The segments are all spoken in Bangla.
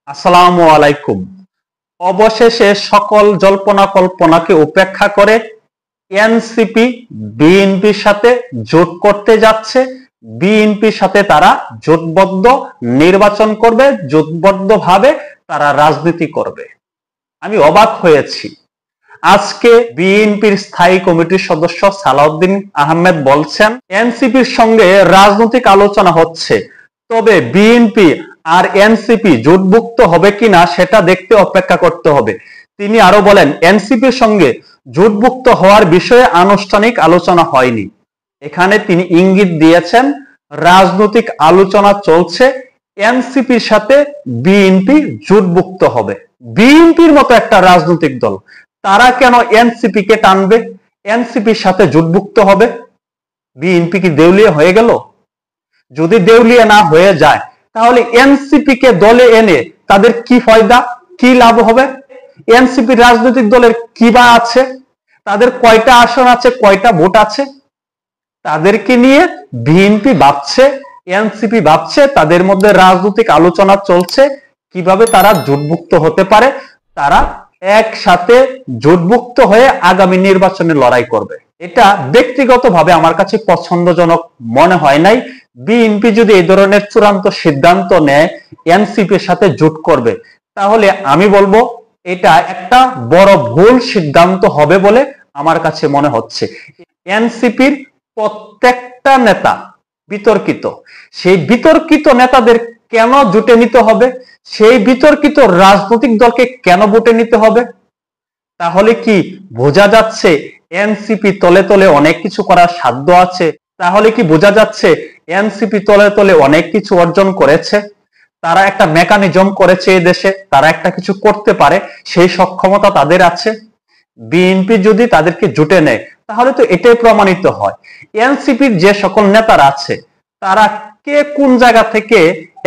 আসসালামু আলাইকুম। অবশেষে সকল জল্পনা কল্পনাকে উপেক্ষা করে এনসিপি বিএনপির সাথে জোট করতে যাচ্ছে। বিএনপির সাথে তারা জোটবদ্ধ নির্বাচন করবে, জোটবদ্ধভাবে তারা রাজনীতি করবে। আমি অবাক হয়েছি। আজকে বিএনপির স্থায়ী কমিটির সদস্য সালাউদ্দিন আহমেদ বলছেন এনসিপির সঙ্গে রাজনৈতিক আলোচনা হচ্ছে, তবে বিএনপি আর এনসিপি জোটভুক্ত হবে কিনা সেটা দেখতে অপেক্ষা করতে হবে। তিনি আরো বলেন এনসিপির সঙ্গে জোটভুক্ত হওয়ার বিষয়ে আনুষ্ঠানিক আলোচনা হয়নি। এখানে তিনি ইঙ্গিত দিয়েছেন রাজনৈতিক আলোচনা চলছে, এনসিপির সাথে বিএনপি জোটভুক্ত হবে। বিএনপির মতো একটা রাজনৈতিক দল তারা কেন এনসিপি কে টানবে, এনসিপির সাথে জোটভুক্ত হবে? বিএনপি কি দেউলিয়া হয়ে গেল? যদি দেউলিয়া না হয়ে যায় তাহলে এনসিপি কে দলে এনে তাদের কি ফায়দা, কি লাভ হবে? এনসিপি রাজনৈতিক দলের কি বা আছে? তাদের কয়টা আসন আছে, কয়টা ভোট আছে? তাদেরকে নিয়ে বিএনপি ভাবছে, এনসিপি ভাবছে, তাদের মধ্যে রাজনৈতিক আলোচনা চলছে কিভাবে তারা জোটভুক্ত হতে পারে, তারা একসাথে জোটভুক্ত হয়ে আগামী নির্বাচনে লড়াই করবে। এটা ব্যক্তিগতভাবে আমার কাছে পছন্দজনক মনে হয় নাই। বিএনপি যদি এই ধরনের চূড়ান্ত সিদ্ধান্ত নেয় এনসিপির সাথে জোট করবে, তাহলে আমি বলবো এটা একটা বড় ভুল সিদ্ধান্ত হবে বলে আমার কাছে মনে হচ্ছে। এনসিপির প্রত্যেকটা নেতা বিতর্কিত, সেই বিতর্কিত নেতাদের কেন জোটে নিতে হবে? সেই বিতর্কিত রাজনৈতিক দলকে কেন ভোটে নিতে হবে? তাহলে কি বোঝা যাচ্ছে এনসিপি তলে তলে অনেক কিছু করার সাধ্য আছে? তাহলে কি বোঝা যাচ্ছে এনসিপি তলে তলে অনেক কিছু অর্জন করেছে? তারা একটা মেকানিজম করেছে এই দেশে, তারা একটা কিছু করতে পারে, সেই সক্ষমতা তাদের আছে। বিএনপি যদি তাদেরকে জুটে নেয় তাহলে তো এটাই প্রমাণিত হয় এনসিপির যে সকল নেতারা আছে তারা কে কোন জায়গা থেকে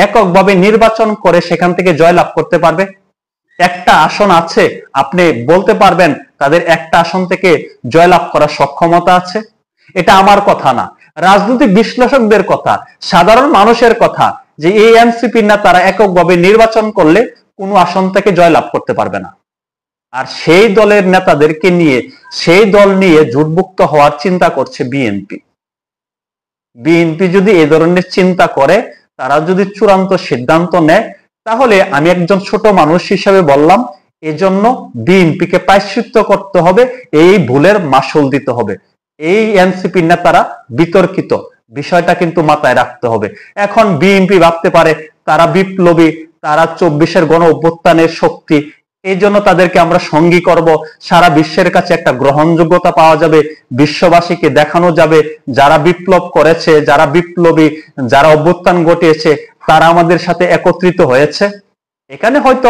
এককভাবে নির্বাচন করে সেখান থেকে জয়লাভ করতে পারবে। একটা আসন আছে, আপনি বলতে পারবেন তাদের একটা আসন থেকে জয়লাভ করার সক্ষমতা আছে? এটা আমার কথা না, রাজনৈতিক বিশ্লেষকদের কথা, সাধারণ মানুষের কথা, যে এই এনসিপির নেতারা এককভাবে নির্বাচন করলে কোনো আসন থেকে জয়লাভ করতে পারবে না। আর সেই দলের নেতাদেরকে নিয়ে, সেই দল নিয়ে জোটভুক্ত হওয়ার চিন্তা করছে বিএনপি। বিএনপি যদি এই ধরনের চিন্তা করে, তারা যদি চূড়ান্ত সিদ্ধান্ত নেয়, তাহলে আমি একজন ছোট মানুষ হিসেবে বললাম এজন্য বিএনপিকে প্রায়শ্চিত্ত করতে হবে, এই ভুলের মাসুল দিতে হবে। এই এনসিপি নেতারা বিতর্কিত, বিষয়টা কিন্তু মাথায় রাখতে হবে। এখন বিএনপি ভাবতে পারে তারা বিপ্লবী, তারা 24-এর গণ অভ্যুত্থানের শক্তি, এই জন্য তাদেরকে আমরা সঙ্গী করব, সারা বিশ্বের কাছে একটা গ্রহণযোগ্যতা পাওয়া যাবে, বিশ্ববাসীকে দেখানো যাবে যারা বিপ্লব করেছে, যারা বিপ্লবী, যারা অভ্যুত্থান ঘটিয়েছে তারা আমাদের সাথে একত্রিত হয়েছে। এখানে হয়তো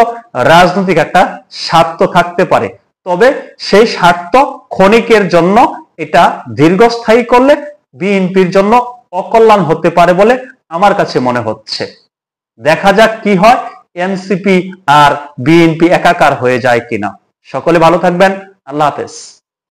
রাজনৈতিক একটা স্বার্থ থাকতে পারে, তবে সেই স্বার্থ ক্ষণিকের জন্য, এটা দীর্ঘস্থায়ী করলে বিএনপির জন্য অকল্যাণ হতে পারে বলে আমার কাছে মনে হচ্ছে। দেখা যাক কি হয়, এনসিপি আর বিএনপি একাকার হয়ে যায় কিনা। সকলে ভালো থাকবেন, আল্লাহ হাফেজ।